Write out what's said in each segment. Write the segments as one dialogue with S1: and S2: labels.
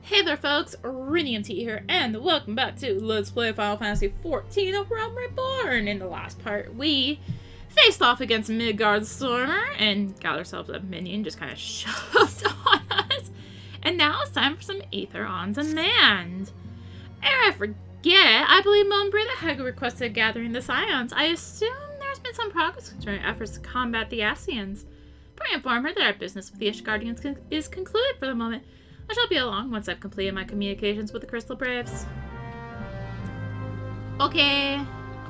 S1: Hey there folks, rinimt here, and welcome back to Let's Play Final Fantasy XIV of Realm Reborn. In the last part, we faced off against Midgard's Stormer and got ourselves a minion just kind of shoved on us. And now it's time for some Ether on Demand. Ere I forget, I believe Moonbreather had requested gathering the Scions. I assume there's been some progress concerning efforts to combat the Ascians. But I inform her that our business with the Ishgardians is concluded for the moment. I shall be along once I've completed my communications with the Crystal Braves. Okay.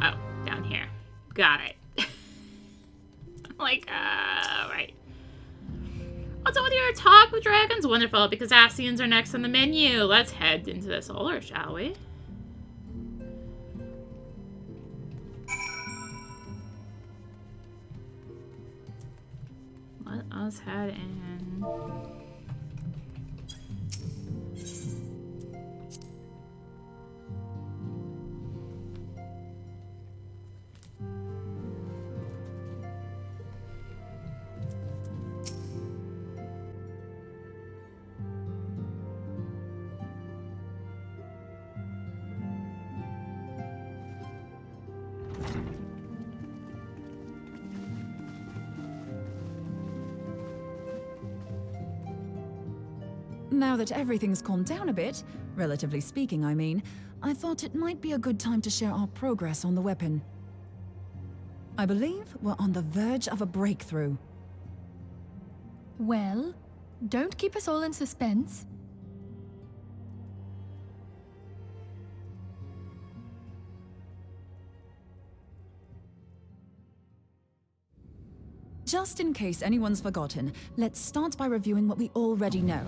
S1: Oh, down here. Got it. Right. What's up with your talk with dragons? Wonderful, because Ascians are next on the menu. Let's head into the solar, shall we? Let us head in.
S2: Now that everything's calmed down a bit, relatively speaking I mean, I thought it might be a good time to share our progress on the weapon. I believe we're on the verge of a breakthrough.
S3: Well, don't keep us all in suspense.
S2: Just in case anyone's forgotten, let's start by reviewing what we already know.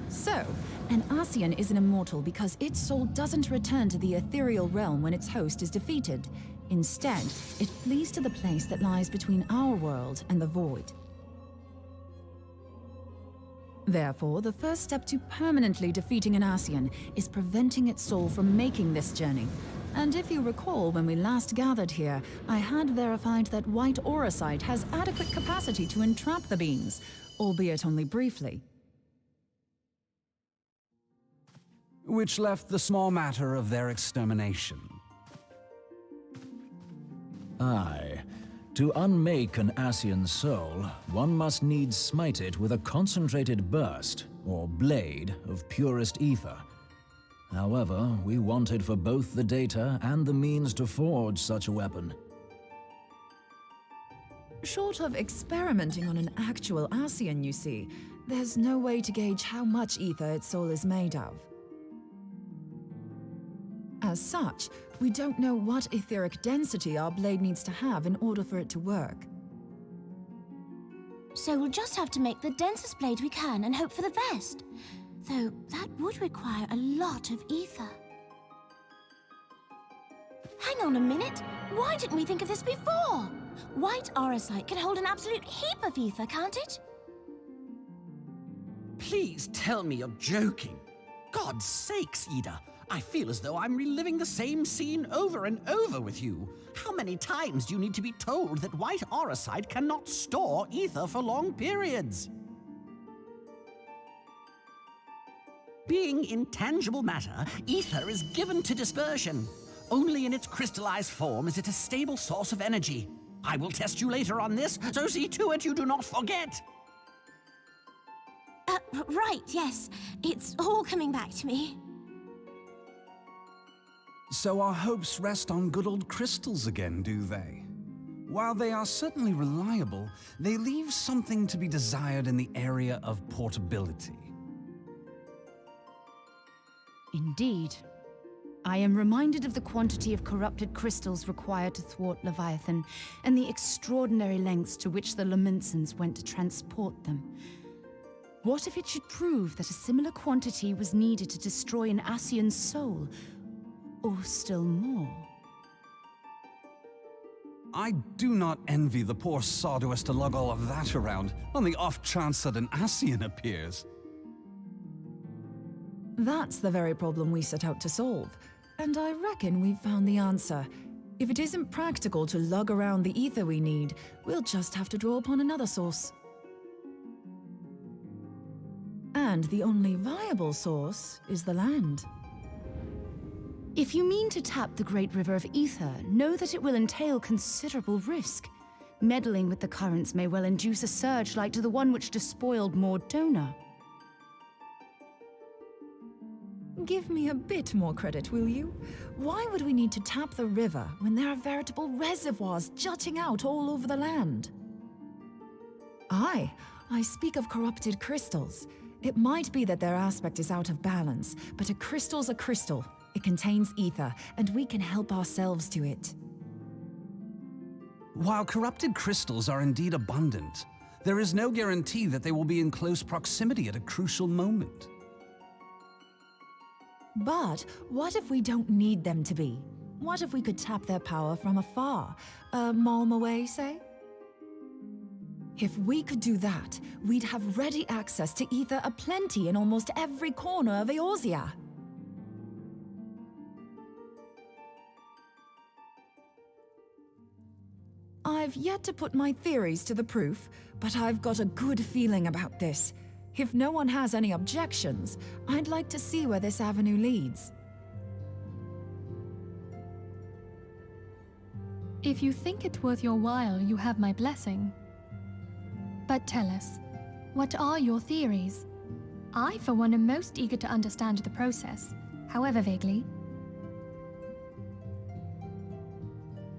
S2: So, an Ascian is an immortal because its soul doesn't return to the ethereal realm when its host is defeated. Instead, it flees to the place that lies between our world and the void. Therefore, the first step to permanently defeating an Ascian is preventing its soul from making this journey. And if you recall, when we last gathered here, I had verified that white auracite has adequate capacity to entrap the beings, albeit only briefly.
S4: Which left the small matter of their extermination.
S5: Aye. To unmake an Ascian soul, one must needs smite it with a concentrated burst, or blade, of purest ether. However, we wanted for both the data and the means to forge such a weapon.
S2: Short of experimenting on an actual Ascian, you see, there's no way to gauge how much ether its soul is made of. As such, we don't know what etheric density our blade needs to have in order for it to work.
S6: So we'll just have to make the densest blade we can and hope for the best. Though that would require a lot of ether. Hang on a minute. Why didn't we think of this before? White auracite can hold an absolute heap of ether, can't it?
S7: Please tell me you're joking. God's sakes, Ida. I feel as though I'm reliving the same scene over and over with you. How many times do you need to be told that white auracite cannot store ether for long periods? Being intangible matter, ether is given to dispersion. Only in its crystallized form is it a stable source of energy. I will test you later on this, so see to it you do not forget.
S6: Right, yes. It's all coming back to me.
S4: So our hopes rest on good old crystals again, do they? While they are certainly reliable, they leave something to be desired in the area of portability.
S8: Indeed. I am reminded of the quantity of corrupted crystals required to thwart Leviathan, and the extraordinary lengths to which the Lamentsons went to transport them. What if it should prove that a similar quantity was needed to destroy an Ascian's soul? Or still more?
S4: I do not envy the poor sod who has to lug all of that around, on the off chance that an Ascian appears.
S2: That's the very problem we set out to solve. And I reckon we've found the answer. If it isn't practical to lug around the ether we need, we'll just have to draw upon another source. And the only viable source is the land.
S8: If you mean to tap the Great River of Ether, know that it will entail considerable risk. Meddling with the currents may well induce a surge like to the one which despoiled Mordona.
S2: Give me a bit more credit, will you? Why would we need to tap the river when there are veritable reservoirs jutting out all over the land? I speak of corrupted crystals. It might be that their aspect is out of balance, but a crystal's a crystal. It contains ether, and we can help ourselves to it.
S4: While corrupted crystals are indeed abundant, there is no guarantee that they will be in close proximity at a crucial moment.
S2: But what if we don't need them to be? What if we could tap their power from afar? A malm away, say? If we could do that, we'd have ready access to ether aplenty in almost every corner of Eorzea. I've yet to put my theories to the proof, but I've got a good feeling about this. If no one has any objections, I'd like to see where this avenue leads.
S3: If you think it worth your while, you have my blessing. But tell us, what are your theories? I, for one, am most eager to understand the process, however vaguely.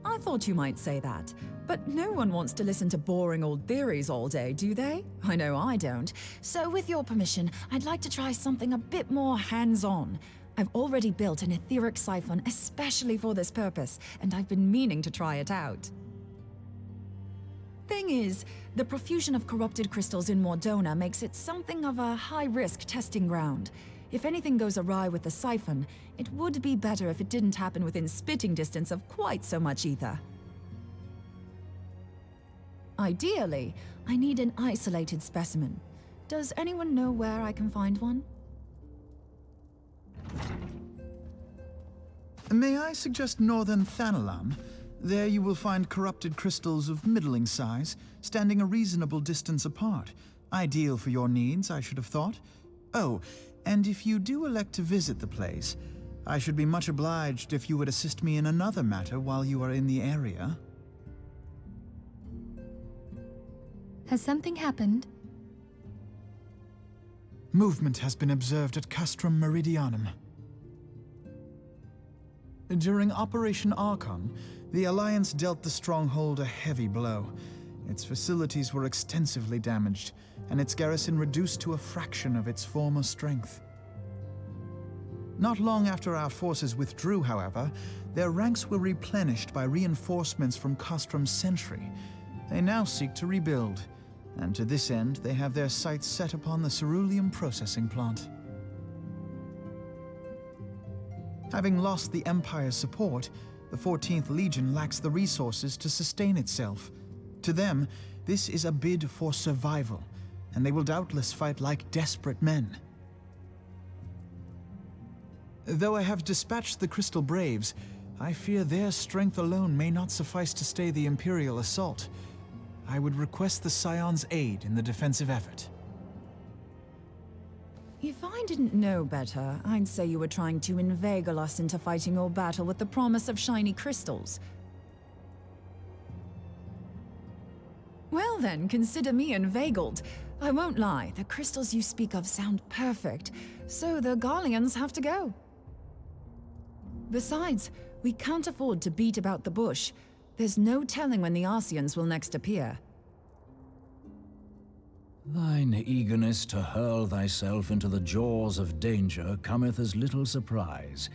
S2: I thought you might say that, but no one wants to listen to boring old theories all day, do they? I know I don't. So with your permission, I'd like to try something a bit more hands-on. I've already built an etheric siphon especially for this purpose, and I've been meaning to try it out. Thing is, the profusion of corrupted crystals in Mordona makes it something of a high-risk testing ground. If anything goes awry with the siphon, it would be better if it didn't happen within spitting distance of quite so much ether. Ideally, I need an isolated specimen. Does anyone know where I can find one?
S9: May I suggest northern Thanalan? There you will find corrupted crystals of middling size, standing a reasonable distance apart. Ideal for your needs, I should have thought. Oh, and if you do elect to visit the place, I should be much obliged if you would assist me in another matter while you are in the area.
S3: Has something happened?
S9: Movement has been observed at Castrum Meridianum. During Operation Archon, the Alliance dealt the stronghold a heavy blow. Its facilities were extensively damaged, and its garrison reduced to a fraction of its former strength. Not long after our forces withdrew, however, their ranks were replenished by reinforcements from Castrum's sentry. They now seek to rebuild, and to this end they have their sights set upon the ceruleum processing plant. Having lost the Empire's support, the 14th Legion lacks the resources to sustain itself. To them, this is a bid for survival, and they will doubtless fight like desperate men. Though I have dispatched the Crystal Braves, I fear their strength alone may not suffice to stay the Imperial assault. I would request the Scion's aid in the defensive effort.
S2: If I didn't know better, I'd say you were trying to inveigle us into fighting your battle with the promise of shiny crystals. Well then, consider me inveigled. I won't lie, the crystals you speak of sound perfect, so the Garleans have to go. Besides, we can't afford to beat about the bush. There's no telling when the Ascians will next appear.
S5: Thine eagerness to hurl thyself into the jaws of danger cometh as little surprise.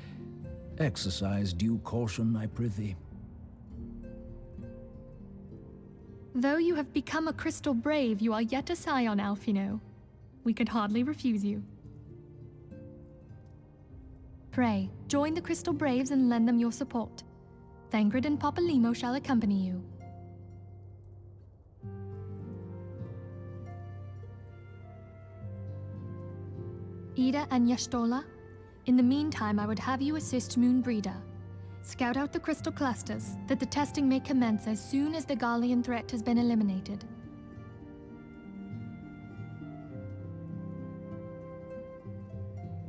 S5: Exercise due caution, I prithee.
S3: Though you have become a Crystal Brave, you are yet a Scion, Alphino. We could hardly refuse you. Pray, join the Crystal Braves and lend them your support. Thangred and Papalymo shall accompany you. Ida and Yashtola, in the meantime I would have you assist Moonbreeder. Scout out the crystal clusters, that the testing may commence as soon as the Garlean threat has been eliminated.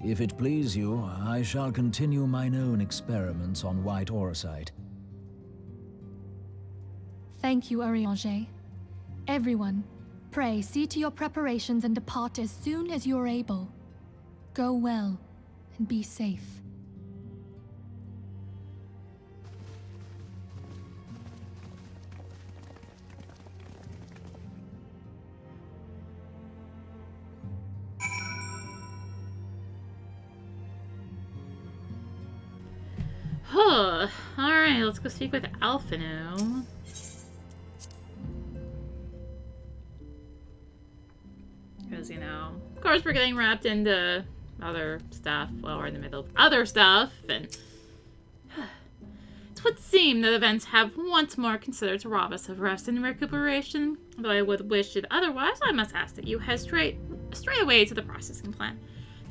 S5: If it please you, I shall continue mine own experiments on white aurosite.
S3: Thank you, Urianger. Everyone, pray see to your preparations and depart as soon as you're able. Go well, and be safe.
S1: Huh. Alright, let's go speak with Alphino. Because, you know, of course we're getting wrapped into other stuff. Well, we're in the middle of other stuff, and it would seem that events have once more considered to rob us of rest and recuperation. Though I would wish it otherwise, I must ask that you head straight away to the processing plant.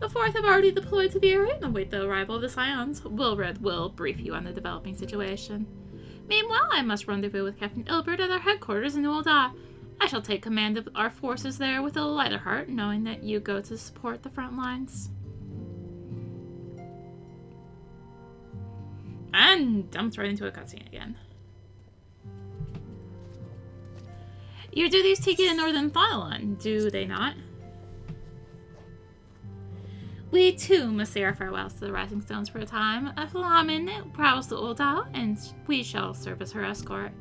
S1: The Fourth have already deployed to the area and await the arrival of the Scions. Wilred will brief you on the developing situation. Meanwhile, I must rendezvous with Captain Ilbert at our headquarters in Ul'dah. I shall take command of our forces there with a lighter heart, knowing that you go to support the front lines. And dumped right into a cutscene again. Your duties take you to Northern Thylon, do they not? We too must say our farewells to the Rising Stones for a time. Flamin prowls to Ul'dah, and we shall serve as her escort.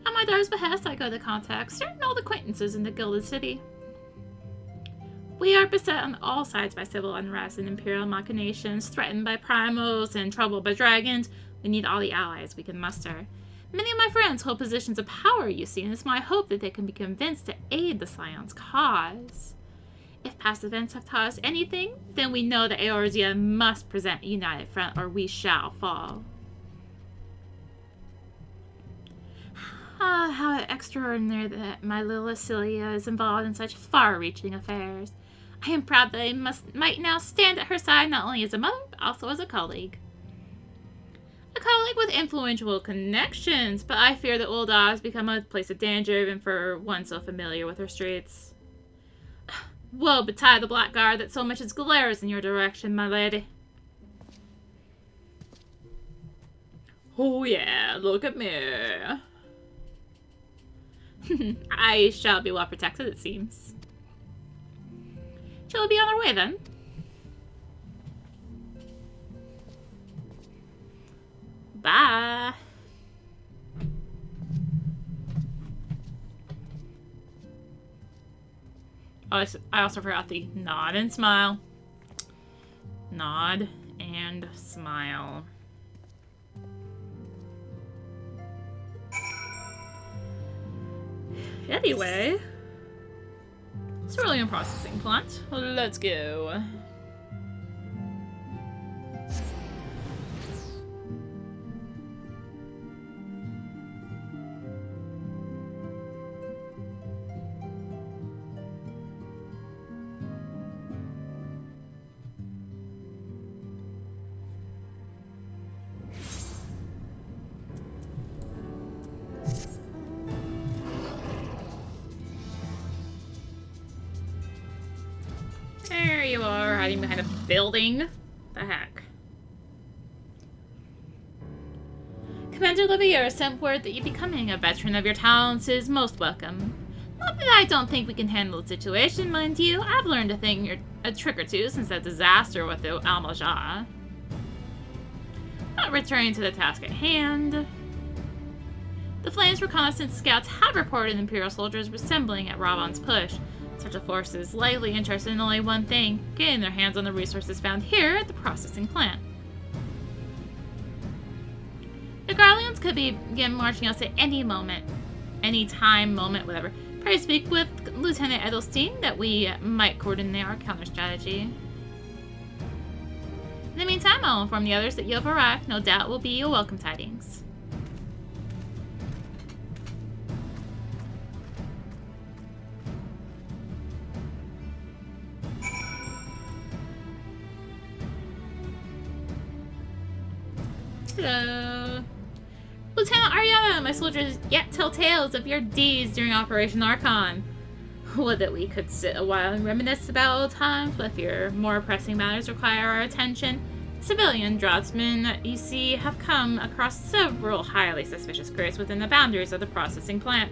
S1: At my daughter's behest, I go to contact certain old acquaintances in the Gilded City. We are beset on all sides by civil unrest and imperial machinations, threatened by primals and troubled by dragons. We need all the allies we can muster. Many of my friends hold positions of power, you see, and it's my hope that they can be convinced to aid the Scion's cause. If past events have taught us anything, then we know that Eorzea must present a united front, or we shall fall. Ah, how extraordinary that my little Ascilia is involved in such far-reaching affairs. I am proud that I might now stand at her side not only as a mother, but also as a colleague. A colleague with influential connections, but I fear that Ul'dah has become a place of danger even for one so familiar with her streets. Woe betide the blackguard that so much as glares in your direction, my lady. Oh yeah, look at me. I shall be well protected, it seems. Shall we be on our way, then? Bye. Oh, I also forgot the nod and smile. Nod and smile. Anyway, cerulean processing plant. Let's go. There you are, hiding behind a building. The heck? Commander Livier sent word that you becoming a veteran of your talents is most welcome. Not that I don't think we can handle the situation, mind you. I've learned a trick or two since that disaster with the Almajah. But returning to the task at hand. The Flames reconnaissance scouts have reported Imperial soldiers assembling at Ravan's push. Such a force is likely interested in only one thing, getting their hands on the resources found here at the processing plant. The Garleans could begin marching us at any moment. Any time, moment, whatever. Pray speak with Lieutenant Edelstein that we might coordinate our counter-strategy. In the meantime, I'll inform the others that you have arrived. No doubt will be a welcome tidings. Hello. Lieutenant Ariana, my soldiers yet tell tales of your deeds during Operation Archon. Would that we could sit a while and reminisce about old times, but fear more pressing matters require our attention. Civilian draftsmen, you see, have come across several highly suspicious crates within the boundaries of the processing plant.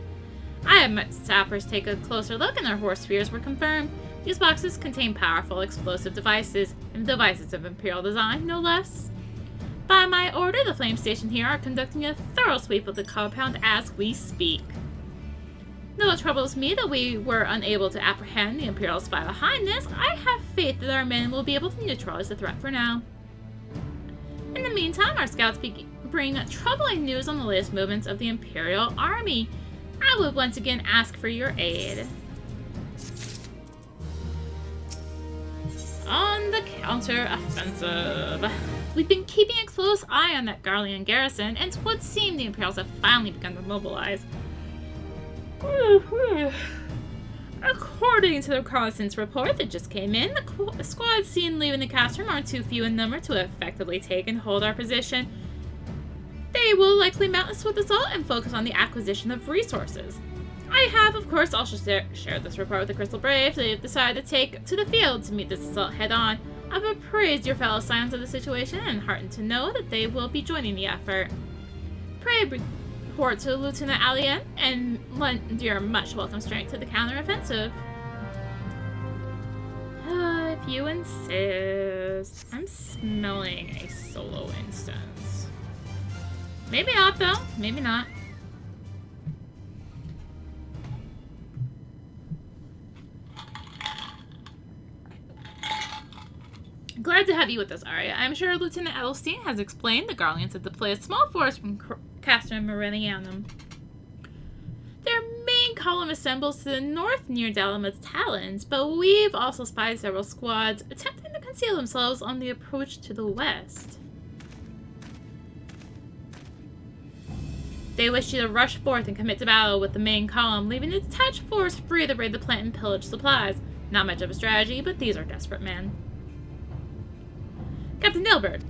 S1: I have met sappers take a closer look, and their horse fears were confirmed. These boxes contain powerful explosive devices, and devices of Imperial design, no less. By my order, the flame station here are conducting a thorough sweep of the compound as we speak. Though it troubles me that we were unable to apprehend the Imperial spy behind this, I have faith that our men will be able to neutralize the threat for now. In the meantime, our scouts bring troubling news on the latest movements of the Imperial Army. I would once again ask for your aid. On the counter-offensive. We've been keeping a close eye on that Garlean garrison, and it would seem the Imperials have finally begun to mobilize. According to the reconnaissance report that just came in, the squads seen leaving the cast room are too few in number to effectively take and hold our position. They will likely mount a swift assault and focus on the acquisition of resources. I have, of course, also shared this report with the Crystal Braves. They have decided to take to the field to meet this assault head-on. I've appraised your fellow Scions of the situation and heartened to know that they will be joining the effort. Pray report to Lieutenant Ascian and lend your much welcome strength to the counter-offensive. If you insist. I'm smelling a solo instance. Maybe not, though. Maybe not. Glad to have you with us, Arya. I'm sure Lieutenant Edelstein has explained the Garleans have deployed a small force from Castor Meridianum. Their main column assembles to the north near Dalamat's Talons, but we've also spied several squads attempting to conceal themselves on the approach to the west. They wish you to rush forth and commit to battle with the main column, leaving the detached force free to raid the plant and pillage supplies. Not much of a strategy, but these are desperate men. Captain Dilbert.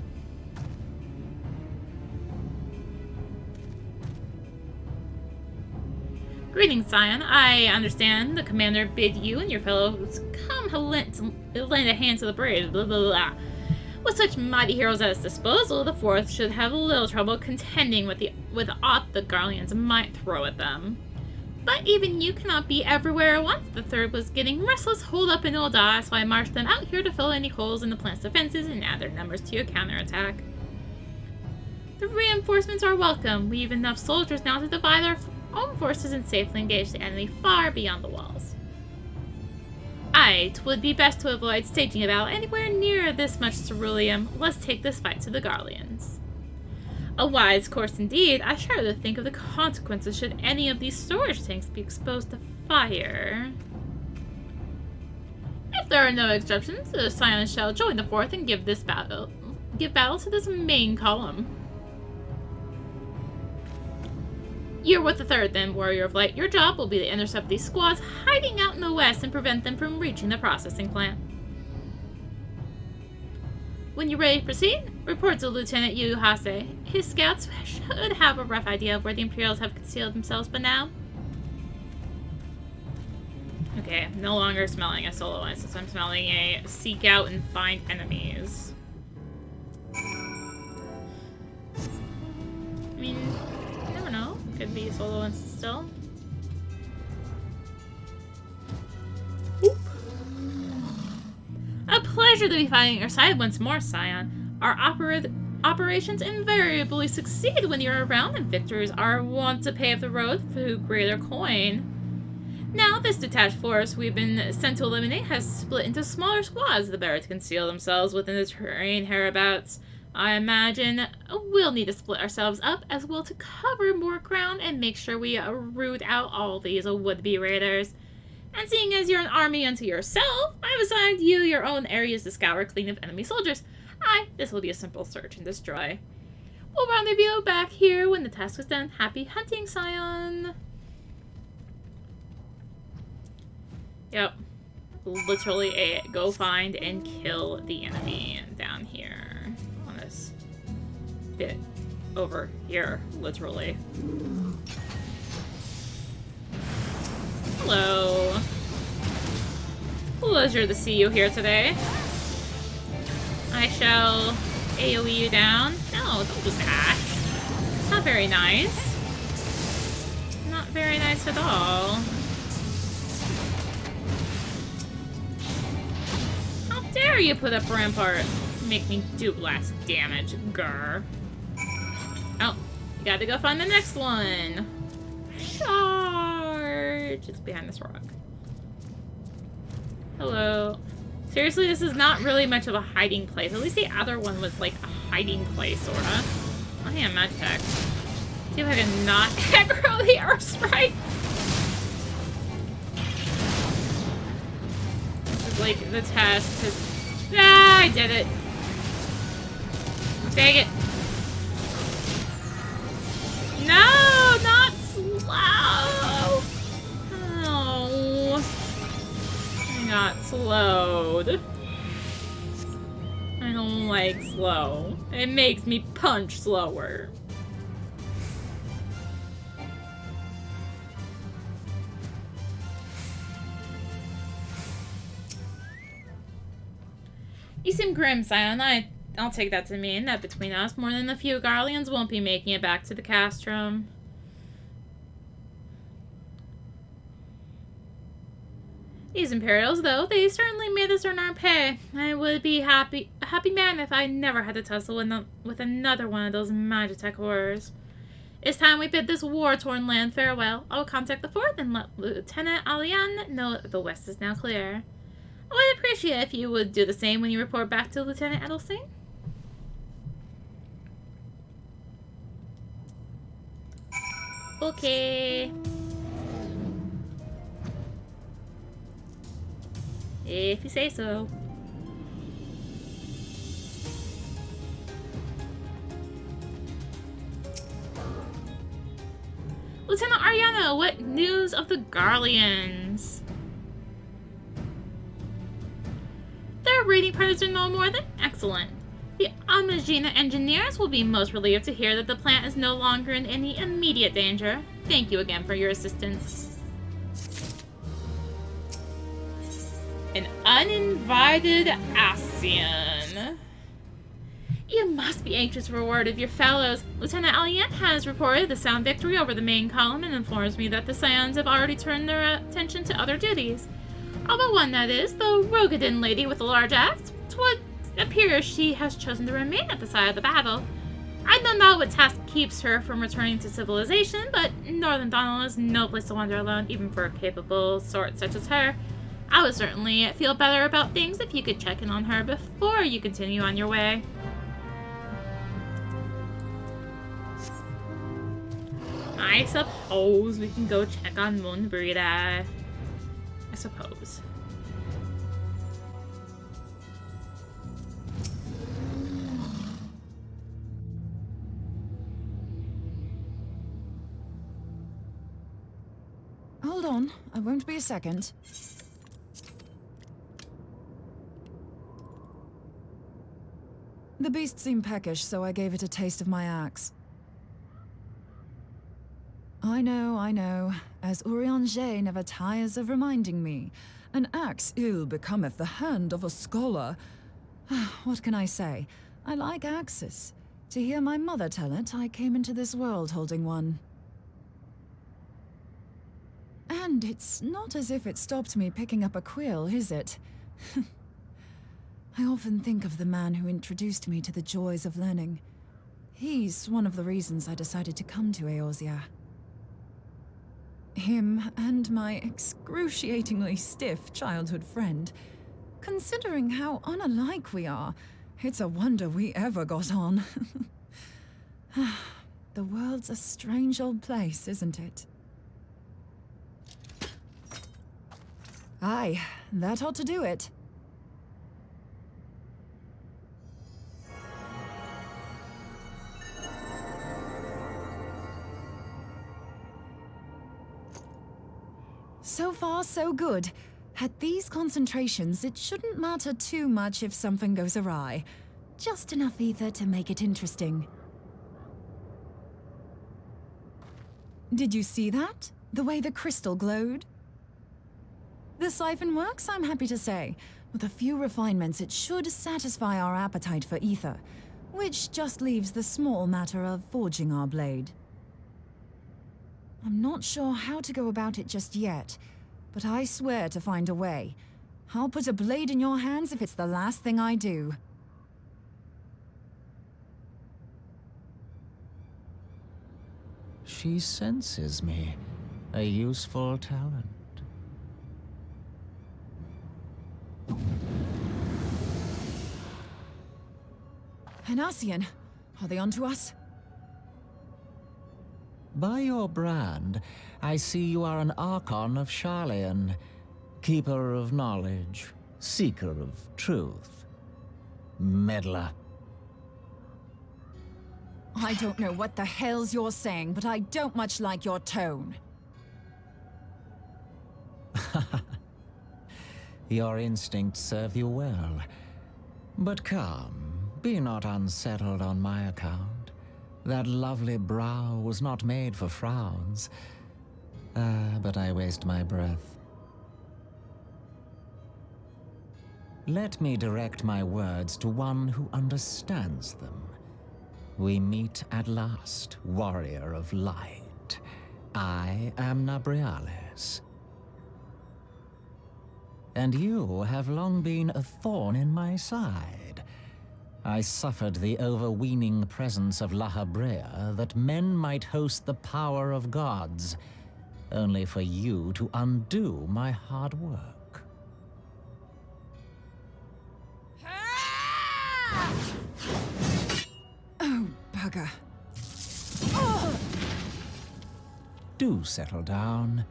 S1: Greetings, Scion. I understand the commander bid you and your fellows come lend a hand to the brave. Blah, blah, blah. With such mighty heroes at its disposal, the Fourth should have little trouble contending with aught the Garleans might throw at them. But even you cannot be everywhere at once. The Third was getting restless, holed up in Ul'dah, so I marched them out here to fill any holes in the plant's defenses and add their numbers to your counterattack. The reinforcements are welcome. We have enough soldiers now to divide our own forces and safely engage the enemy far beyond the walls. Aye, 'twould be best to avoid staging a battle anywhere near this much ceruleum. Let's take this fight to the Garleans. A wise course indeed. I shudder to think of the consequences should any of these storage tanks be exposed to fire. If there are no exceptions, the Scions shall join the Fourth and give battle to this main column. You're with the Third then, Warrior of Light. Your job will be to intercept these squads hiding out in the west and prevent them from reaching the processing plant. When you're ready to proceed, report to Lieutenant Yuhase. His scouts should have a rough idea of where the Imperials have concealed themselves by now. Okay, I'm no longer smelling a solo instance. I'm smelling a seek out and find enemies. I mean, you never know. Could be a solo instance still. Oop. A pleasure to be fighting at your side once more, Scion. Our operations invariably succeed when you're around, and victories are wont to pave the road to greater coin. Now, this detached force we've been sent to eliminate has split into smaller squads, the better to conceal themselves within the terrain hereabouts. I imagine we'll need to split ourselves up as well to cover more ground and make sure we root out all these would-be raiders. And seeing as you're an army unto yourself, I've assigned you your own areas to scour clean of enemy soldiers. Aye, this will be a simple search and destroy. We'll rendezvous back here when the task is done. Happy hunting, Scion! Yep. Literally a go find and kill the enemy down here. On this bit over here, literally. Hello. Pleasure to see you here today. I shall AoE you down. No, don't do that. Not very nice. Not very nice at all. How dare you put up a rampart? Make me do less damage, grr. Oh, you gotta go find the next one. Charge! It's behind this rock. Hello. Seriously, this is not really much of a hiding place. At least the other one was like a hiding place, sorta. I am Magitech. See if I can not aggro the Earth Strike. This is like the test. Ah, I did it. Dang it. No, not slow. Oh. I got slowed. I don't like slow. It makes me punch slower. You seem grim, Scion. I'll take that to mean that between us, more than a few Garleans won't be making it back to the castrum. These Imperials, though, they certainly made us earn our pay. I would be a happy man if I never had to tussle with another one of those Magitech horrors. It's time we bid this war-torn land farewell. I will contact the fort and let Lieutenant Ascian know that the west is now clear. I would appreciate if you would do the same when you report back to Lieutenant Edelstein. Okay. If you say so. Lieutenant Ariana, what news of the Garleans? Their raiding parties are no more than excellent. The Amagina engineers will be most relieved to hear that the plant is no longer in any immediate danger. Thank you again for your assistance. An uninvited Ascian. You must be anxious for word of your fellows. Lieutenant Ascian has reported the sound victory over the main column and informs me that the Scions have already turned their attention to other duties. Although one, that is, the Rogadin lady with the large axe, 'twould appear she has chosen to remain at the side of the battle. I don't know what task keeps her from returning to civilization, but Northern Donald is no place to wander alone, even for a capable sort such as her. I would certainly feel better about things if you could check in on her before you continue on your way. I suppose we can go check on Moonbrita. I suppose.
S2: Hold on, I won't be a second. The beast seemed peckish, so I gave it a taste of my axe. I know, as Urianger never tires of reminding me. An axe ill becometh the hand of a scholar. What can I say? I like axes. To hear my mother tell it, I came into this world holding one. And it's not as if it stopped me picking up a quill, is it? I often think of the man who introduced me to the joys of learning. He's one of the reasons I decided to come to Eorzea. Him and my excruciatingly stiff childhood friend. Considering how unalike we are, it's a wonder we ever got on. The world's a strange old place, isn't it? Aye, that ought to do it. So far, so good. At these concentrations, it shouldn't matter too much if something goes awry. Just enough ether to make it interesting. Did you see that? The way the crystal glowed? The siphon works, I'm happy to say. With a few refinements, it should satisfy our appetite for ether, which just leaves the small matter of forging our blade. I'm not sure how to go about it just yet, but I swear to find a way. I'll put a blade in your hands if it's the last thing I do.
S5: She senses me, a useful talent.
S2: An Ascian, are they onto us?
S5: By your brand, I see you are an Archon of Charlian, keeper of knowledge, seeker of truth. Meddler.
S2: I don't know what the hell's you're saying, but I don't much like your tone.
S5: Your instincts serve you well. But come, be not unsettled on my account. That lovely brow was not made for frowns. But I waste my breath. Let me direct my words to one who understands them. We meet at last, warrior of light. I am Nabriales. And you have long been a thorn in my side. I suffered the overweening presence of La Habrea that men might host the power of gods, only for you to undo my hard work.
S2: Oh, bugger.
S5: Do settle down.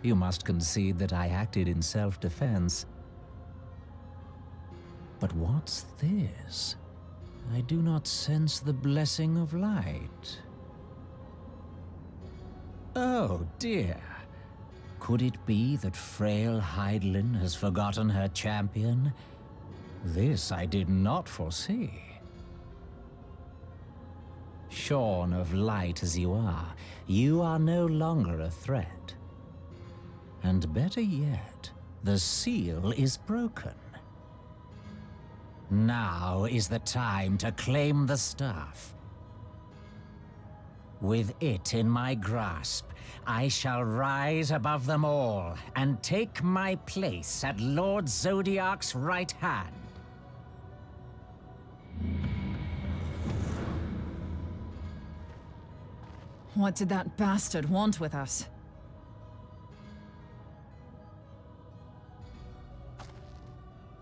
S5: You must concede that I acted in self-defense. But what's this? I do not sense the blessing of light. Oh dear. Could it be that frail Hydaelyn has forgotten her champion? This I did not foresee. Shorn of light as you are no longer a threat. And better yet, the seal is broken. Now is the time to claim the staff. With it in my grasp, I shall rise above them all and take my place at Lord Zodiac's right hand.
S2: What did that bastard want with us?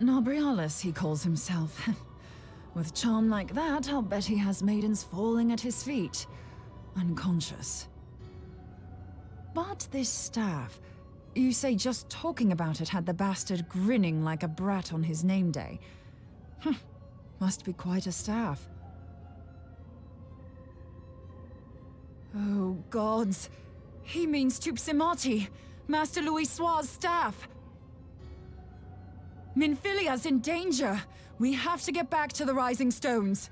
S2: Nabriales, he calls himself. With charm like that, I'll bet he has maidens falling at his feet, unconscious. But this staff, you say just talking about it had the bastard grinning like a brat on his name day. Must be quite a staff. Oh, gods. He means Tupsimati, Master Louis Soir's staff. Minfilia's in danger. We have to get back to the Rising Stones.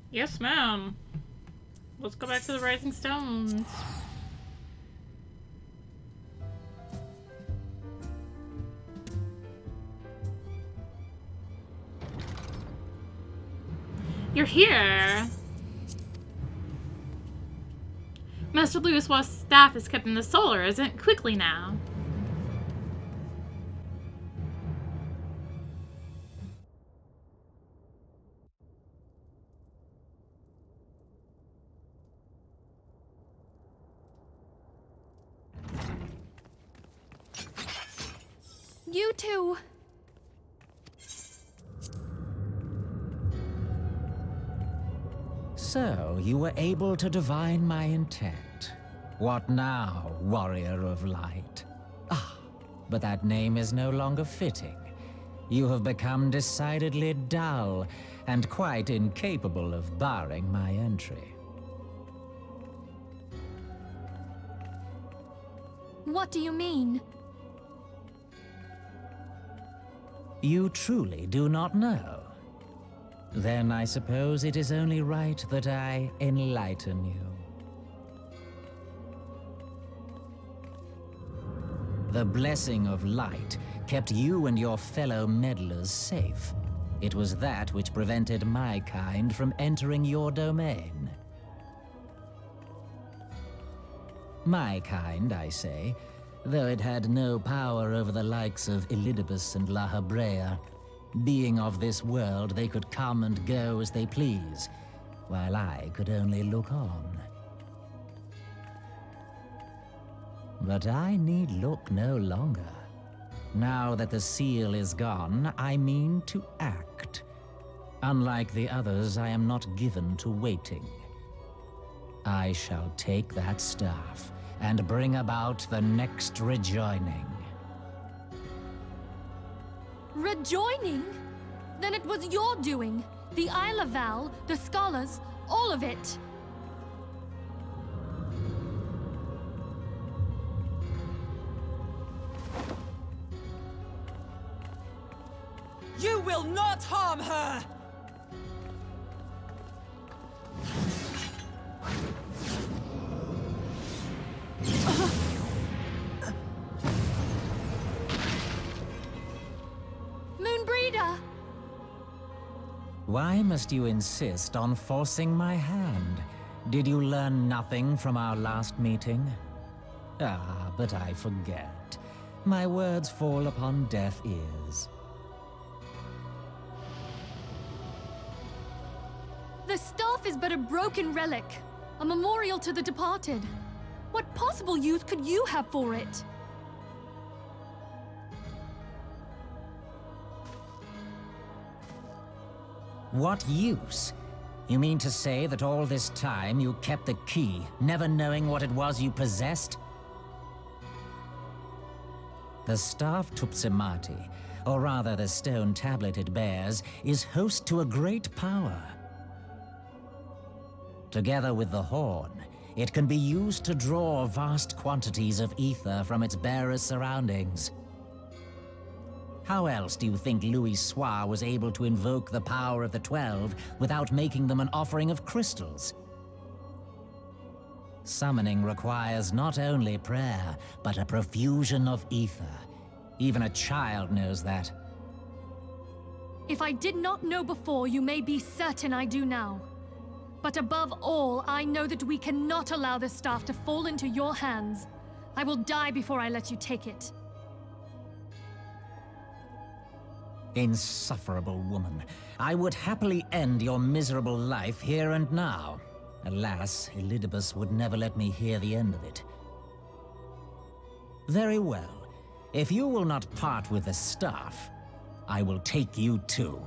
S1: Yes, ma'am. Let's go back to the Rising Stones. You're here. Master Louis' staff is kept in the solar, isn't? Quickly now.
S3: You two.
S5: So, you were able to divine my intent. What now, warrior of light? Ah, but that name is no longer fitting. You have become decidedly dull, and quite incapable of barring my entry.
S3: What do you mean?
S5: You truly do not know? Then I suppose it is only right that I enlighten you. The blessing of light kept you and your fellow meddlers safe. It was that which prevented my kind from entering your domain. My kind, I say, though it had no power over the likes of Elidibus and La Hebrea. Being of this world, they could come and go as they please, while I could only look on. But I need look no longer. Now that the seal is gone, I mean to act. Unlike the others, I am not given to waiting. I shall take that staff and bring about the next rejoining.
S3: Rejoining? Then it was your doing. The Isle of Val, the scholars, all of it.
S10: You will not harm her!
S3: Moonbreeder!
S5: Why must you insist on forcing my hand? Did you learn nothing from our last meeting? Ah, but I forget. My words fall upon deaf ears.
S3: The staff is but a broken relic, a memorial to the departed. What possible use could you have for it?
S5: What use? You mean to say that all this time you kept the key, never knowing what it was you possessed? The staff Tupsimati, or rather the stone tablet it bears, is host to a great power. Together with the horn, it can be used to draw vast quantities of ether from its bearer's surroundings. How else do you think Louis Soir was able to invoke the power of the 12 without making them an offering of crystals? Summoning requires not only prayer, but a profusion of ether. Even a child knows that.
S3: If I did not know before, you may be certain I do now. But above all, I know that we cannot allow this staff to fall into your hands. I will die before I let you take it.
S5: Insufferable woman. I would happily end your miserable life here and now. Alas, Elidibus would never let me hear the end of it. Very well. If you will not part with the staff, I will take you too.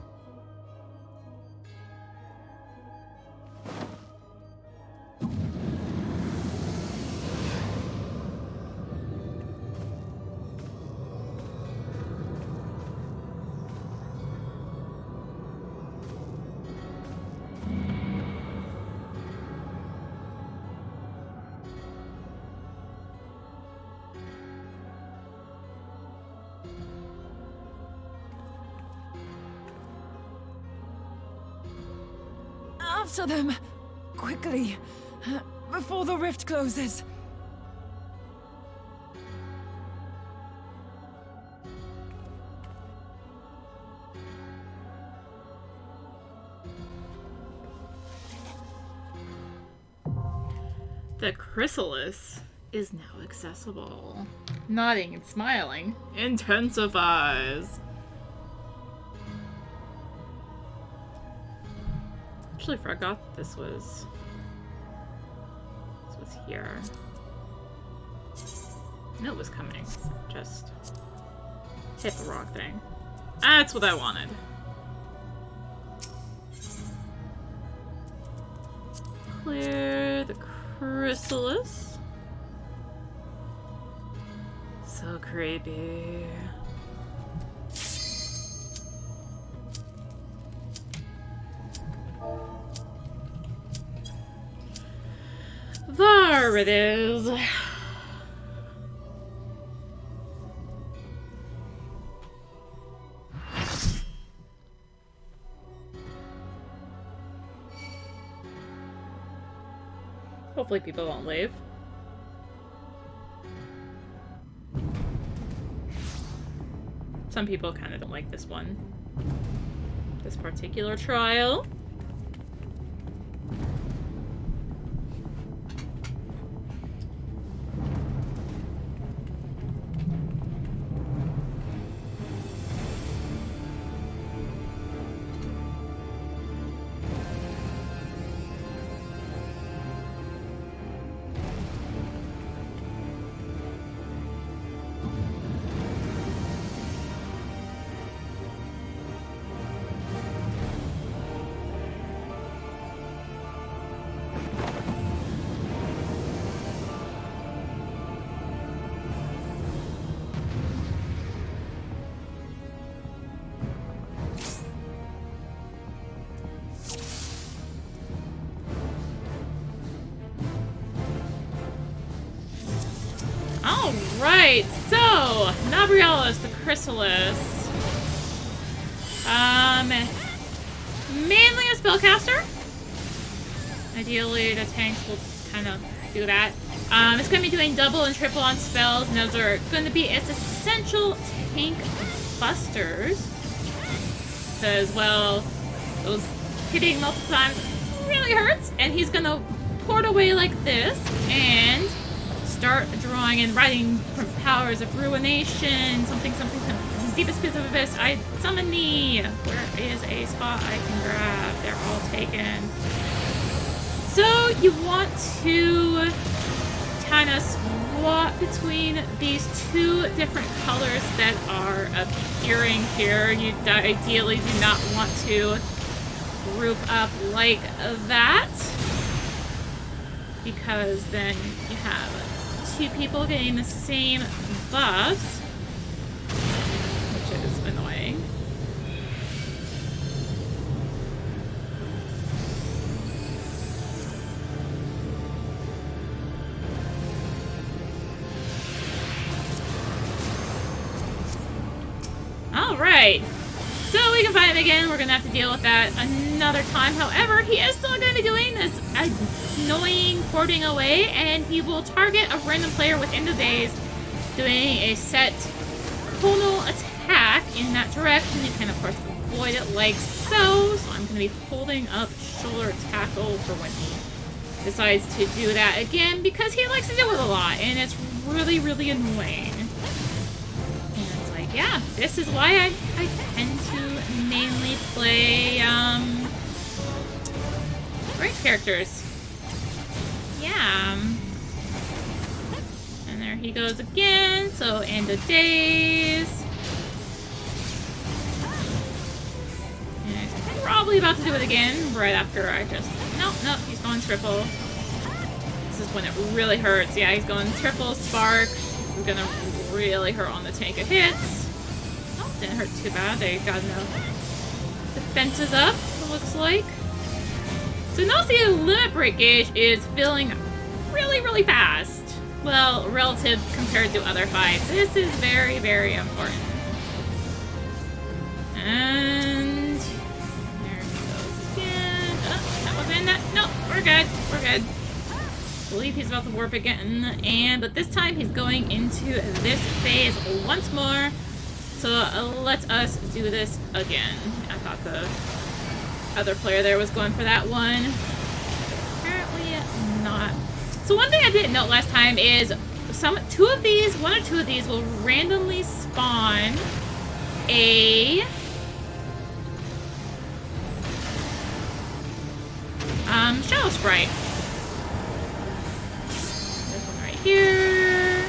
S10: After them! Quickly! Before the rift closes!
S1: The Chrysalis is now accessible. Nodding and smiling intensifies. Actually forgot this was here. I knew it was coming. Just hit the wrong thing. That's what I wanted. Clear the Chrysalis. So creepy. There it is. Hopefully people won't leave. Some people kind of don't like this one. This particular trial. Alright, so Nabrialis, the Chrysalis. Mainly a spellcaster. Ideally, the tanks will kind of do that. It's going to be doing double and triple on spells, and those are going to be its essential tank busters. Because, well, those hitting multiple times really hurts, and he's going to port away like this, and start drawing and writing from powers of ruination, something, deepest pits of abyss. I summon thee. Where is a spot I can grab? They're all taken. So you want to kind of swap between these two different colors that are appearing here. You ideally do not want to group up like that, because then you have two people getting the same buffs, which is annoying. Alright, so we can fight him again. We're gonna have to deal with that another time. However, he is still gonna be doing this annoying porting away, and he will target a random player within the base, doing a set conal attack in that direction. You can, of course, avoid it like so. So I'm going to be holding up shoulder tackle for when he decides to do that again, because he likes to do it a lot, and it's really, really annoying. And it's like, yeah, this is why I tend to mainly play rank characters. Yeah. And there he goes again. So, end of days. And he's probably about to do it again right after I just... Nope, he's going triple. This is when it really hurts. Yeah, he's going triple spark. We're gonna really hurt on the tank it hits. Oh, didn't hurt too bad. They got enough defenses up, it looks like. So notice the limit break gauge is filling really, really fast. Well, relative compared to other fights. This is very, very important. And there he goes again. Oh, that was in that. No, we're good. We're good. I believe he's about to warp again. But this time he's going into this phase once more. So let us do this again. I thought the other player there was going for that one. Apparently not. So one thing I didn't note last time is one or two of these will randomly spawn a shadow sprite. This one right here.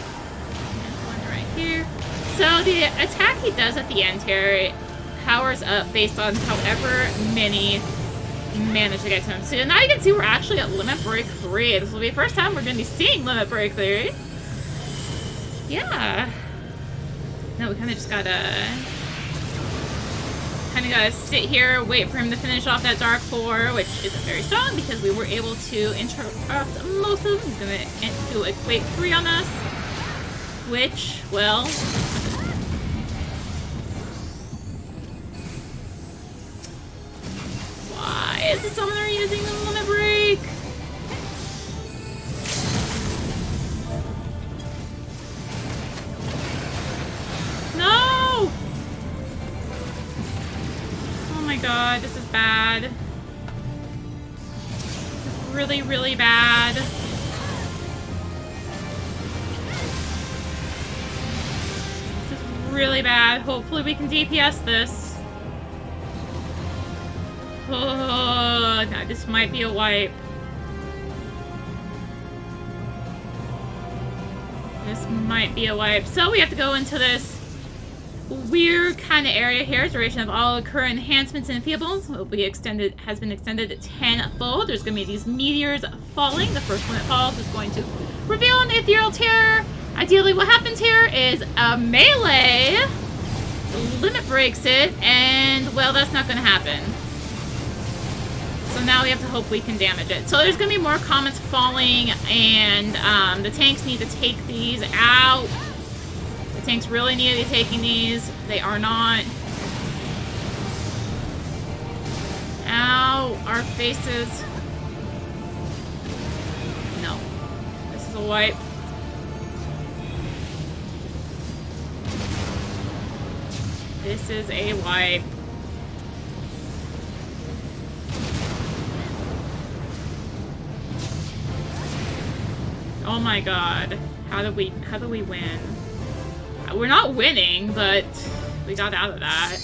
S1: And one right here. So the attack he does at the end here, it powers up based on however many you manage to get to him. So now you can see we're actually at Limit Break 3. This will be the first time we're going to be seeing Limit Break 3. Yeah. No, we kind of just gotta sit here, wait for him to finish off that Dark 4, which isn't very strong because we were able to interrupt most of them. He's going to do a Quake 3 on us, which, well... Why is the summoner using the limit break? god, this is bad. This is really, really bad. This is really bad. Hopefully we can DPS this. Oh, no, this might be a wipe. This might be a wipe. So we have to go into this weird kind of area here. Duration of all current enhancements and enfeebles will be extended, has been extended tenfold. There's going to be these meteors falling. The first one that falls is going to reveal an ethereal terror. Ideally, what happens here is a melee limit breaks it, and well, that's not going to happen. So now we have to hope we can damage it. So there's going to be more comets falling, and the tanks need to take these out. The tanks really need to be taking these. They are not. Ow, our faces. No. This is a wipe. This is a wipe. Oh my god. How do we win? We're not winning, but we got out of that.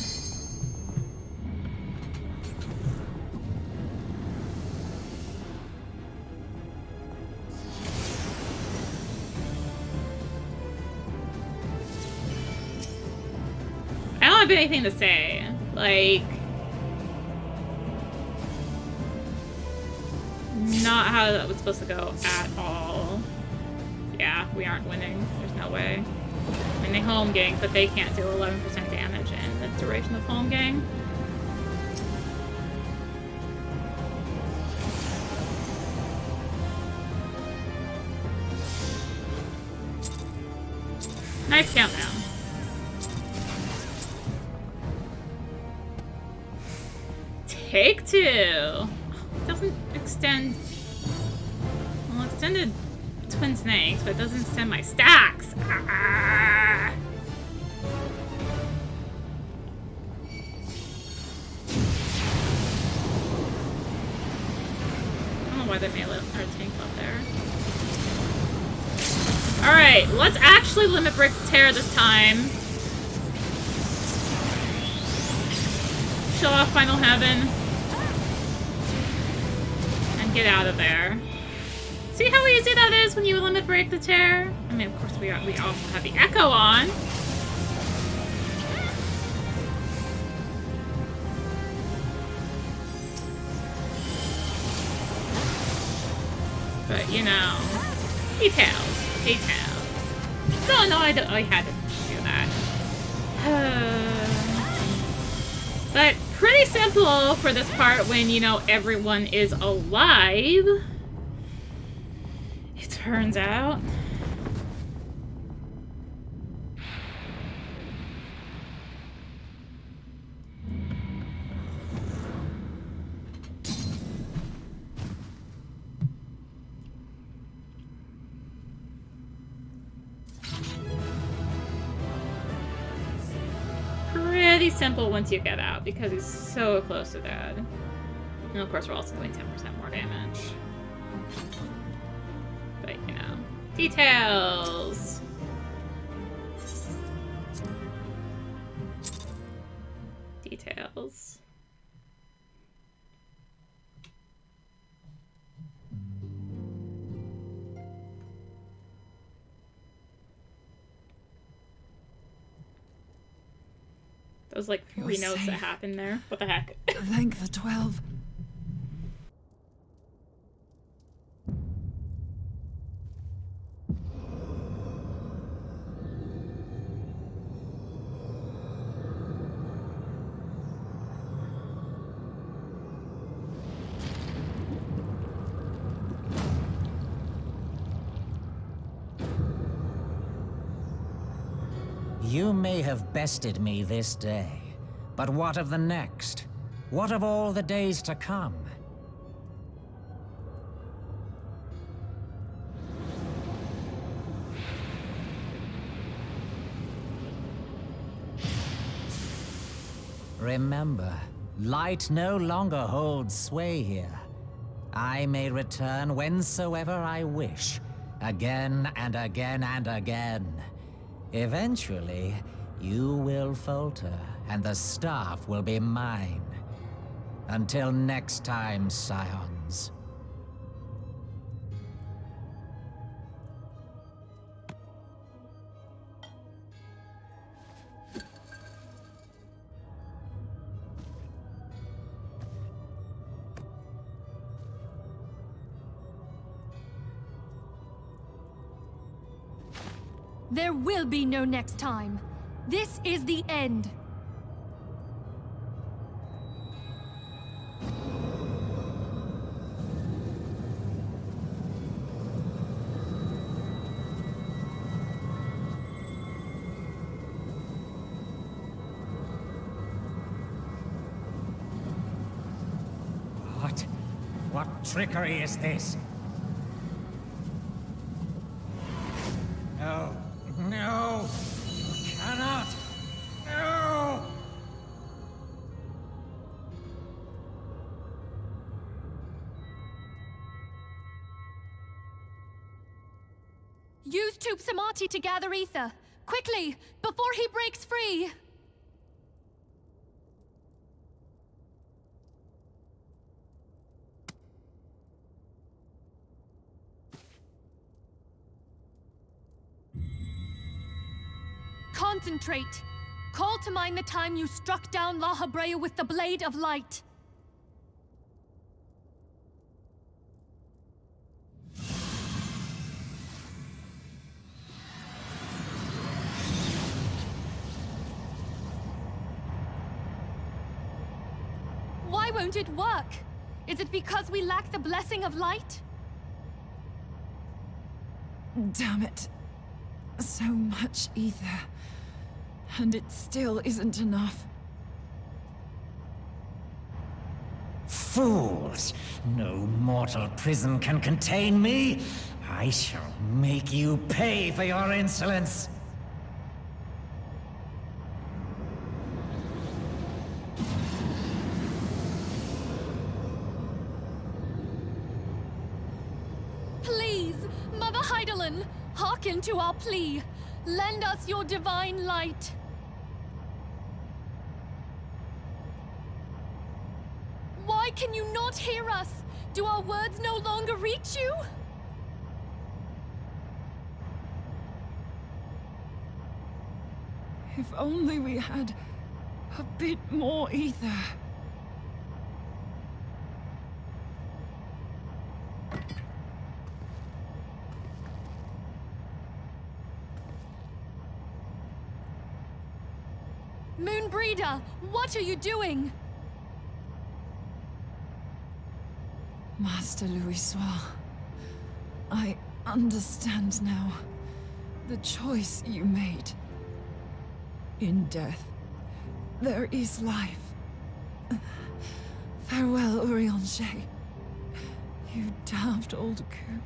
S1: I don't have anything to say. Like, not how that was supposed to go at all. Yeah, we aren't winning. There's no way. I mean, they home gang, but they can't do 11% damage in the duration of home gang. Nice countdown. Take two. Doesn't extend. Well, extended twin snakes, but it doesn't extend my stacks. Ah. I don't know why they made our tank up there. Alright, let's actually limit break the terror this time. Show off Final Heaven. And get out of there. See how easy that is when you limit break the terror? I mean, of course we also have the echo on. But, you know, details. Details. So, no, I had to do that. But pretty simple for this part when, you know, everyone is alive. It turns out. Pretty simple once you get out because he's so close to dead. And of course we're also doing 10% more damage. But you know. Details! Details. Those like three notes that happened there. What the heck?
S2: Thank the 12.
S11: You may have bested me this day, but what of the next? What of all the days to come? Remember, Light no longer holds sway here. I may return whensoever I wish, again and again and again. Eventually, you will falter, and the staff will be mine. Until next time, scions.
S3: There will be no next time. This is the end.
S11: What trickery is this? No. No! You cannot! No!
S3: Use Tube Samati to gather ether. Quickly, before he breaks free! Concentrate! Call to mind the time you struck down La Habrea with the Blade of Light. Why won't it work? Is it because we lack the blessing of light?
S10: Damn it. So much ether. And it still isn't enough.
S11: Fools! No mortal prison can contain me! I shall make you pay for your insolence!
S3: Please, Mother Heidelin, hearken to our plea. Lend us your divine light. Why can you not hear us? Do our words no longer reach you?
S10: If only we had a bit more ether.
S3: Moonbreeder, what are you doing?
S10: Master Louis Soir, I understand now the choice you made. In death, there is life. Farewell, Urianger. You damned old coot.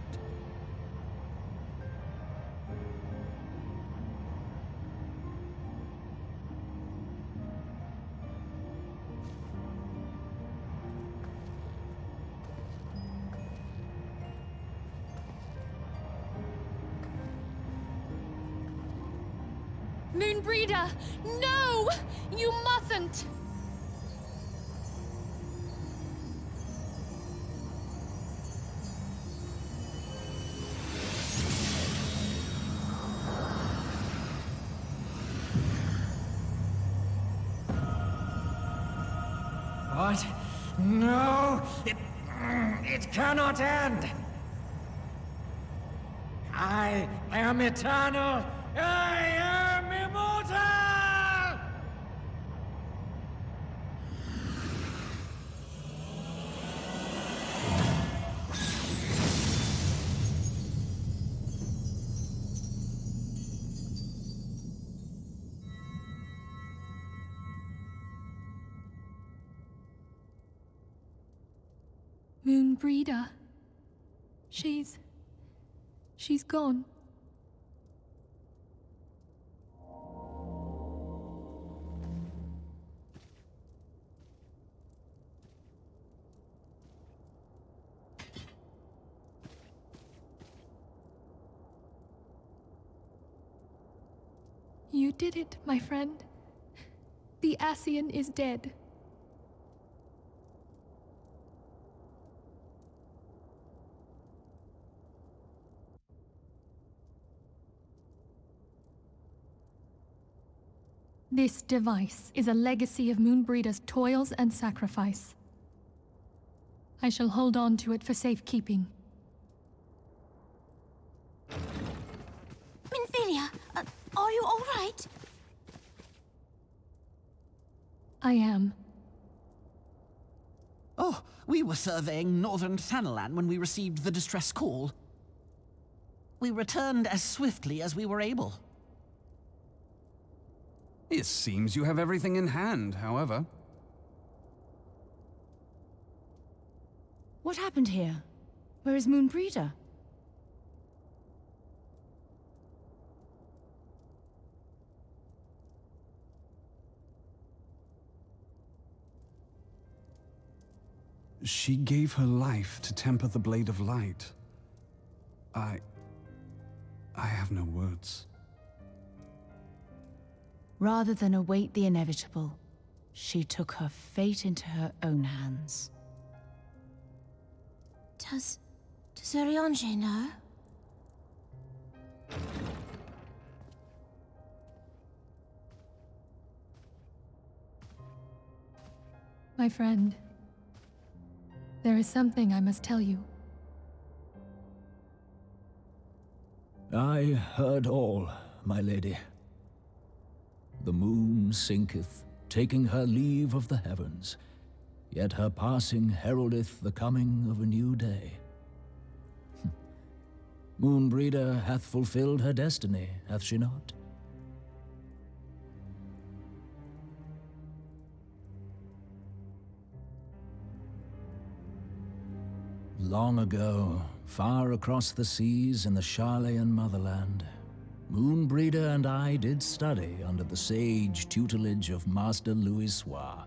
S3: Moonbreeder, no! You mustn't!
S11: What? No! It cannot end! I am eternal! I am immortal!
S3: Moonbreeder. She's gone. You did it, my friend. The Ascian is dead. This device is a legacy of Moonbreeder's toils and sacrifice. I shall hold on to it for safekeeping.
S6: Minfilia, are you all right?
S3: I am.
S7: Oh, we were surveying northern Thanalan when we received the distress call. We returned as swiftly as we were able.
S4: It seems you have everything in hand, however.
S8: What happened here? Where is Moonbreeder?
S4: She gave her life to temper the Blade of Light. I have no words.
S8: Rather than await the inevitable, she took her fate into her own hands.
S6: Does Urianger know?
S3: My friend, there is something I must tell you.
S5: I heard all, my lady. The moon sinketh, taking her leave of the heavens, yet her passing heraldeth the coming of a new day. Moonbreeder hath fulfilled her destiny, hath she not? Long ago, far across the seas in the Charlayan motherland, Moonbreeder and I did study under the sage tutelage of Master Louis Soir.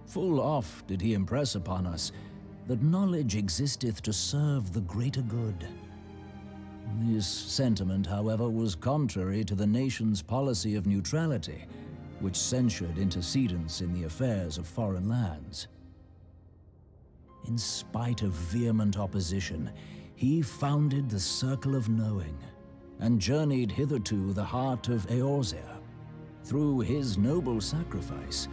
S5: Full oft did he impress upon us that knowledge existeth to serve the greater good. This sentiment, however, was contrary to the nation's policy of neutrality, which censured intercedence in the affairs of foreign lands. In spite of vehement opposition, he founded the Circle of Knowing, and journeyed hitherto the heart of Eorzea. Through his noble sacrifice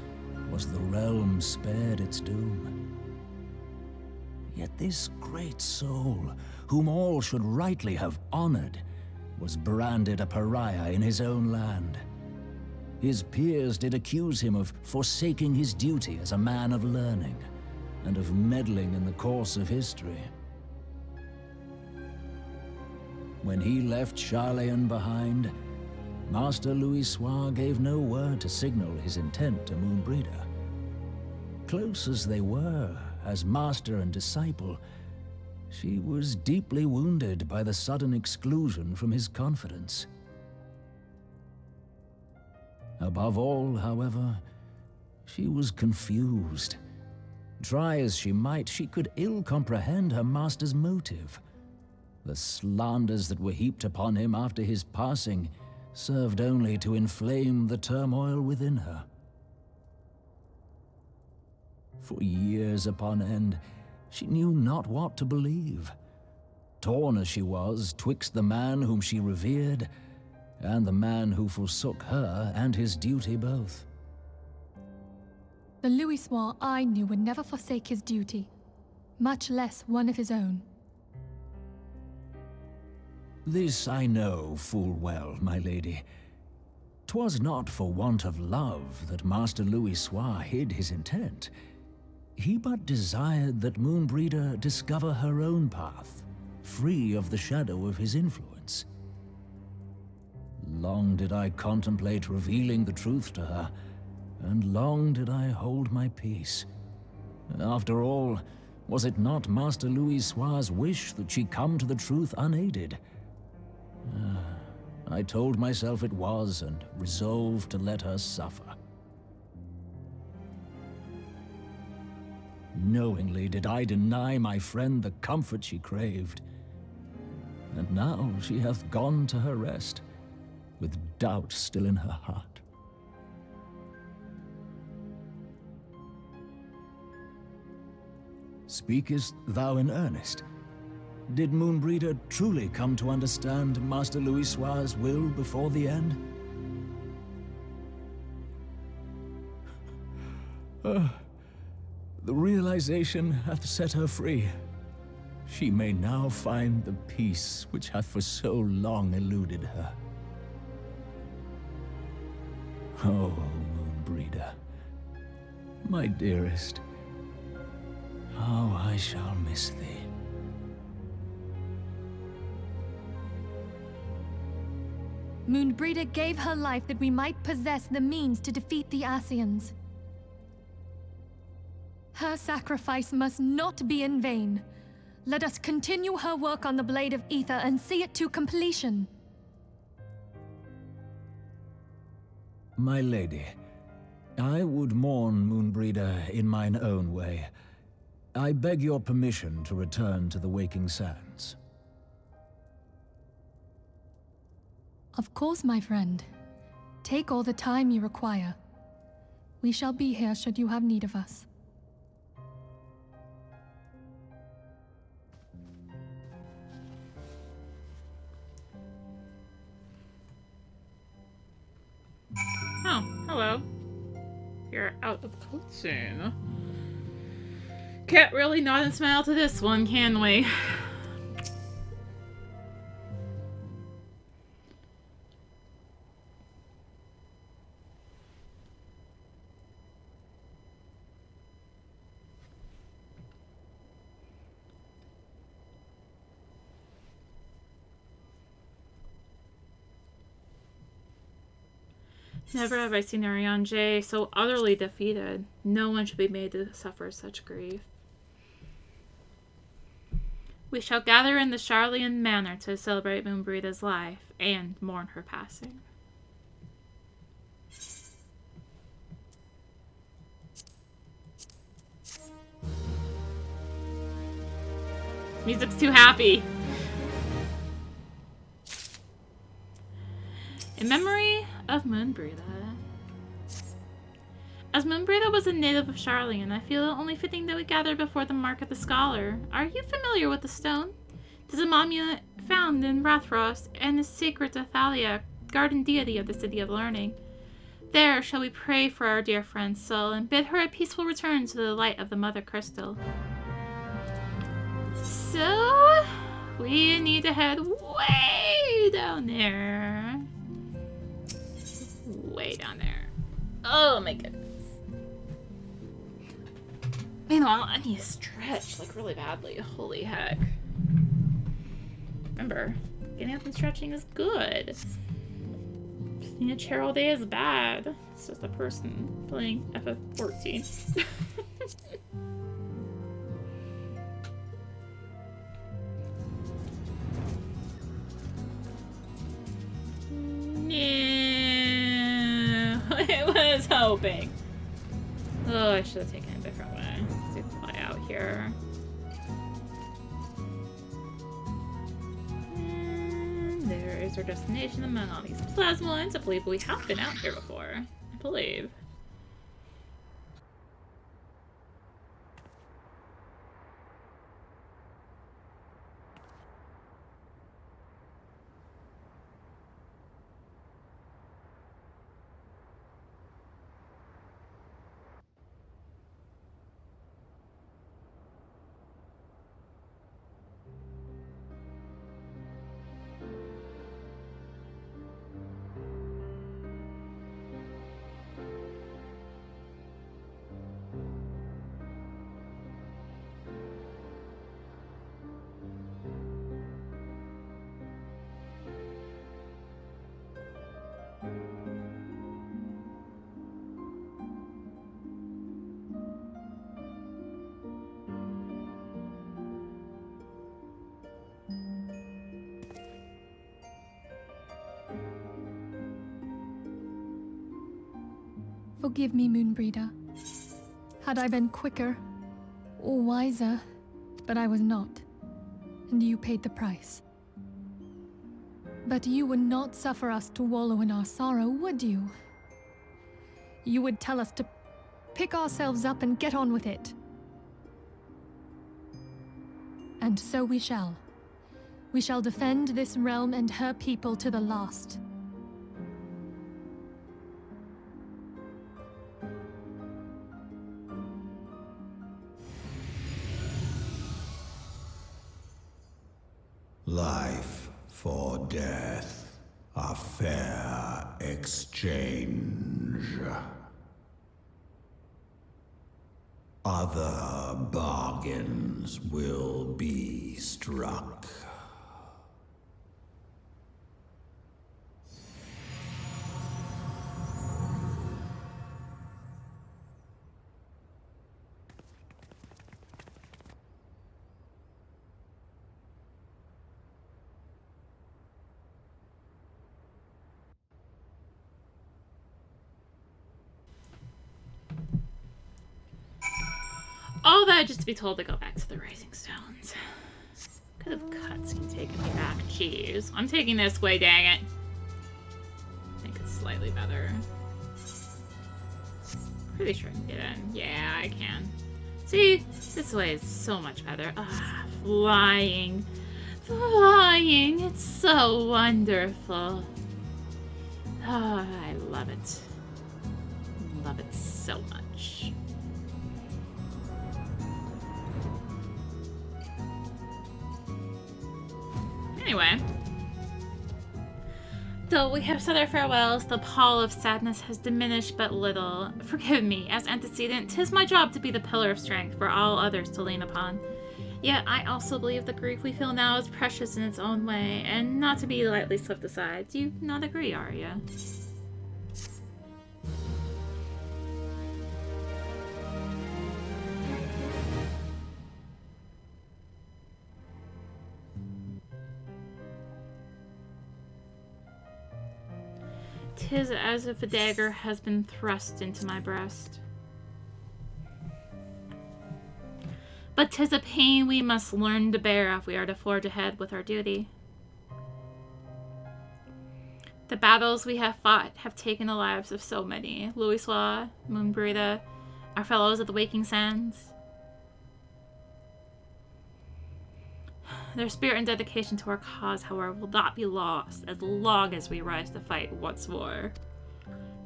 S5: was the realm spared its doom. Yet this great soul, whom all should rightly have honored, was branded a pariah in his own land. His peers did accuse him of forsaking his duty as a man of learning, and of meddling in the course of history. When he left Charlayan behind, Master Louis Soir gave no word to signal his intent to Moonbreeder. Close as they were, as master and disciple, she was deeply wounded by the sudden exclusion from his confidence. Above all, however, she was confused. Try as she might, she could ill comprehend her master's motive. The slanders that were heaped upon him after his passing served only to inflame the turmoil within her. For years upon end, she knew not what to believe. Torn as she was twixt the man whom she revered and the man who forsook her and his duty both.
S3: The Louis Soir I knew would never forsake his duty, much less one of his own.
S5: This I know full well, my lady. 'Twas not for want of love that Master Louis Soir hid his intent. He but desired that Moonbreeder discover her own path, free of the shadow of his influence. Long did I contemplate revealing the truth to her, and long did I hold my peace. After all, was it not Master Louis Soir's wish that she come to the truth unaided? I told myself it was, and resolved to let her suffer. Knowingly did I deny my friend the comfort she craved. And now she hath gone to her rest, with doubt still in her heart. Speakest thou in earnest? Did Moonbreeder truly come to understand Master Louisoix's will before the end? The realization hath set her free. She may now find the peace which hath for so long eluded her. Oh, Moonbreeder, my dearest, how I shall miss thee.
S3: Moonbreeder gave her life that we might possess the means to defeat the Ascians. Her sacrifice must not be in vain. Let us continue her work on the Blade of Ether and see it to completion.
S5: My lady, I would mourn Moonbreeder in mine own way. I beg your permission to return to the Waking Sands.
S3: Of course, my friend. Take all the time you require. We shall be here should you have need of us.
S1: Oh, hello. You're out of cutscene. Can't really nod and smile to this one, can we? Never have I seen Ariane J so utterly defeated. No one should be made to suffer such grief. We shall gather in the Charlian Manor to celebrate Moonbreeder's life and mourn her passing. Music's too happy. In memory of Moonbreeder. As Moonbreeder was a native of Charlian, I feel it only fitting that we gather before the Mark of the Scholar. Are you familiar with the stone? It is a monument found in Rathfrost and is sacred to Thalia, guardian deity of the City of Learning. There shall we pray for our dear friend's soul and bid her a peaceful return to the light of the Mother Crystal. So, we need to head way down there. Way down there. Oh my goodness. Meanwhile, I need to stretch like really badly. Holy heck. Remember, getting up and stretching is good. Just being a chair all day is bad. It's just a person playing FF14. I was hoping. Oh, I should have taken a different way to fly out here. And there is our destination among all these plasmoids. I believe we have been out here before. I believe.
S3: Forgive me, Moonbreeder. Had I been quicker or wiser, but I was not, and you paid the price. But you would not suffer us to wallow in our sorrow, would you? You would tell us to pick ourselves up and get on with it. And so we shall. We shall defend this realm and her people to the last.
S12: Life for death, a fair exchange. Other bargains will be struck.
S1: All that just to be told to go back to the Rising Stones. Could have cutscene taken me back. Jeez. I'm taking this way, dang it. I think it's slightly better. Pretty sure I can get in. Yeah, I can. See? This way is so much better. Ah, flying. Flying. It's so wonderful. Ah, I love it. Love it so much. Anyway, though we have said our farewells, the pall of sadness has diminished but little. Forgive me, as antecedent, 'tis my job to be the pillar of strength for all others to lean upon. Yet I also believe the grief we feel now is precious in its own way, and not to be lightly swept aside. Do you not agree, Arya? Tis as if a dagger has been thrust into my breast. But 'tis a pain we must learn to bear if we are to forge ahead with our duty. The battles we have fought have taken the lives of so many. Louiswa, Moonbrita, our fellows at the Waking Sands. Their spirit and dedication to our cause, however, will not be lost as long as we rise to fight once more.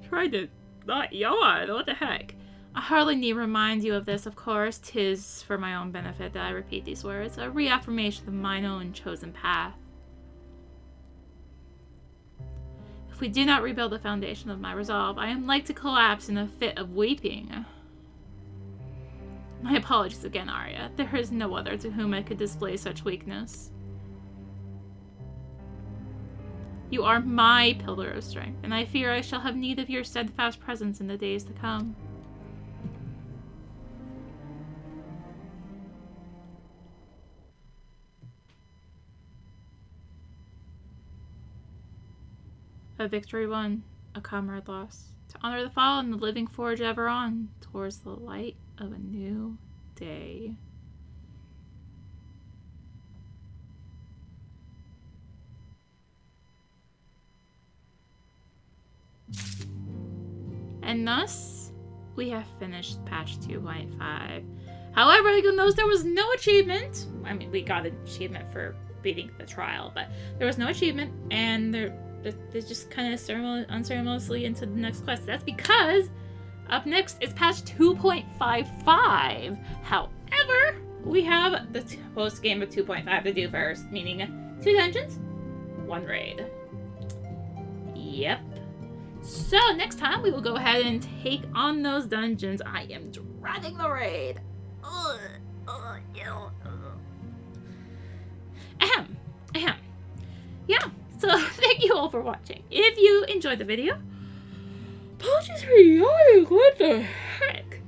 S1: Tried to not yawn, what the heck? I hardly need remind you of this, of course. 'Tis for my own benefit that I repeat these words, a reaffirmation of mine own chosen path. If we do not rebuild the foundation of my resolve, I am like to collapse in a fit of weeping. My apologies again, Arya. There is no other to whom I could display such weakness. You are my pillar of strength, and I fear I shall have need of your steadfast presence in the days to come. A victory won, a comrade lost. To honor the fallen, the living forge ever on, towards the light of a new day. And thus, we have finished patch 2.5. However, you'll notice there was no achievement. I mean, we got an achievement for beating the trial, but there was no achievement, and they just kind of unceremoniously into the next quest. That's because up next is patch 2.55. However, we have the post game of 2.5 to do first, meaning 2 dungeons, 1 raid. Yep. So next time we will go ahead and take on those dungeons. I am dreading the raid. Ahem. Yeah. So thank you all for watching. If you enjoyed the video, apologies for yawning, what the heck?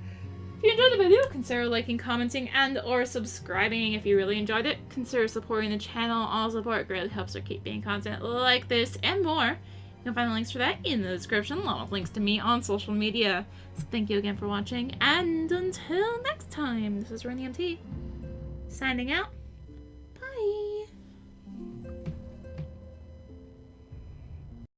S1: If you enjoyed the video, consider liking, commenting, and or subscribing. If you really enjoyed it, consider supporting the channel. All support greatly helps her keep making content like this and more. You can find the links for that in the description, along with links to me on social media. So thank you again for watching, and until next time, this is rinimt, signing out. Bye!